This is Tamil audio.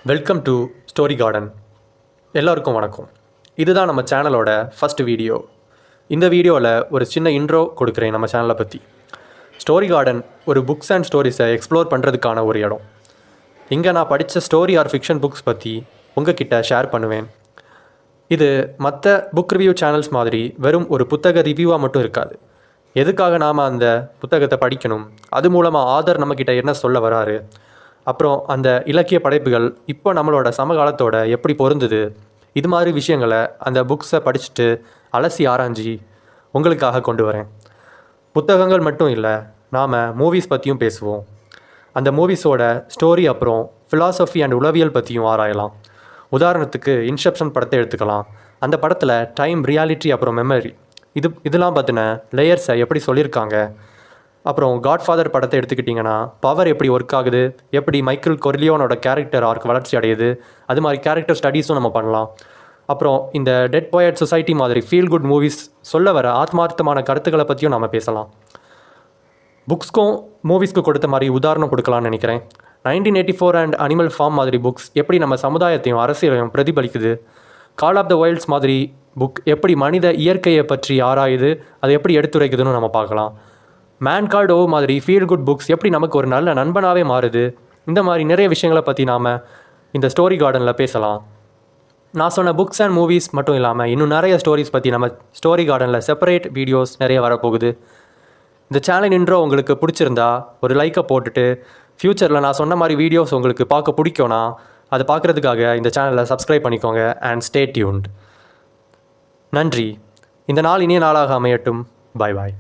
Welcome to story garden. எல்லோருக்கும் வணக்கம். இதுதான் நம்ம சேனலோட ஃபஸ்ட் வீடியோ. இந்த வீடியோவில் ஒரு சின்ன இன்ட்ரோ கொடுக்குறேன் நம்ம சேனலை பற்றி. ஸ்டோரி கார்டன் ஒரு புக்ஸ் அண்ட் ஸ்டோரிஸை எக்ஸ்ப்ளோர் பண்ணுறதுக்கான ஒரு இடம். இங்கே நான் படித்த ஸ்டோரி ஆர் ஃபிக்ஷன் புக்ஸ் பற்றி உங்ககிட்ட ஷேர் பண்ணுவேன். இது மற்ற புக் ரிவ்யூ சேனல்ஸ் மாதிரி வெறும் ஒரு புத்தக ரிவ்யூவாக மட்டும் இருக்காது. எதுக்காக நாம் அந்த புத்தகத்தை படிக்கணும், அது மூலமாக ஆதர் நம்மக்கிட்ட என்ன சொல்ல வராரு, அப்புறம் அந்த இலக்கிய படைப்புகள் இப்போ நம்மளோட சமகாலத்தோட எப்படி பொருந்துது, இது மாதிரி விஷயங்களை அந்த புக்ஸை படிச்சுட்டு அலசி ஆராய்ஞ்சி உங்களுக்காக கொண்டு வரேன். புத்தகங்கள் மட்டும் இல்லை, நாம் மூவிஸ் பற்றியும் பேசுவோம். அந்த மூவிஸோட ஸ்டோரி அப்புறம் ஃபிலாசபி அண்ட் உளவியல் பற்றியும் ஆராயலாம். உதாரணத்துக்கு இன்செப்ஷன் படத்தை எடுத்துக்கலாம். அந்த படத்தில் டைம், ரியாலிட்டி அப்புறம் மெமரி இதெல்லாம் பார்த்தின லேயர்ஸை எப்படி சொல்லியிருக்காங்க. அப்புறம் காட்ஃபாதர் படத்தை எடுத்துக்கிட்டிங்கன்னா பவர் எப்படி ஒர்க் ஆகுது, எப்படி மைக்கேல் கொர்லியோனோட கேரக்டர் ஆர்க் வளர்ச்சி அடையுது, அது மாதிரி கேரக்டர் ஸ்டடீஸும் நம்ம பண்ணலாம். அப்புறம் இந்த டெட் போயட் சொசைட்டி மாதிரி ஃபீல் குட் மூவிஸ் சொல்ல வர ஆத்மார்த்தமான கருத்துக்களை பற்றியும் நம்ம பேசலாம். புக்ஸ்க்கும் மூவிஸ்க்கு கொடுத்த மாதிரி உதாரணம் கொடுக்கலான்னு நினைக்கிறேன். 1984 அண்ட் அனிமல் ஃபார்ம் மாதிரி புக்ஸ் எப்படி நம்ம சமுதாயத்தையும் அரசியலையும் பிரதிபலிக்குது. கால் ஆஃப் த வைல்ட்ஸ் மாதிரி புக் எப்படி மனித இயற்கையை பற்றி ஆராயுது, அதை எப்படி எடுத்துரைக்குதுன்னு நம்ம பார்க்கலாம். மேன் கால்ட் ஓ மாதிரி ஃபீல் குட் புக்ஸ் எப்படி நமக்கு ஒரு நல்ல நண்பனாகவே மாறுது. இந்த மாதிரி நிறைய விஷயங்களை பற்றி நாம் இந்த ஸ்டோரி கார்டனில் பேசலாம். நான் சொன்ன புக்ஸ் அண்ட் மூவிஸ் மட்டும் இல்லாமல் இன்னும் நிறைய ஸ்டோரிஸ் பற்றி நம்ம ஸ்டோரி கார்டனில் செப்பரேட் வீடியோஸ் நிறைய வரப்போகுது. இந்த சேனல் இன்ட்ரோ உங்களுக்கு பிடிச்சிருந்தா ஒரு லைக்கை போட்டுட்டு, ஃப்யூச்சரில் நான் சொன்ன மாதிரி வீடியோஸ் உங்களுக்கு பார்க்க பிடிக்கும்னா அதை பார்க்குறதுக்காக இந்த சேனலை சப்ஸ்கிரைப் பண்ணிக்கோங்க. And stay tuned. நன்றி. இந்த நாள் இனிய நாளாக அமையட்டும். பாய் பாய்.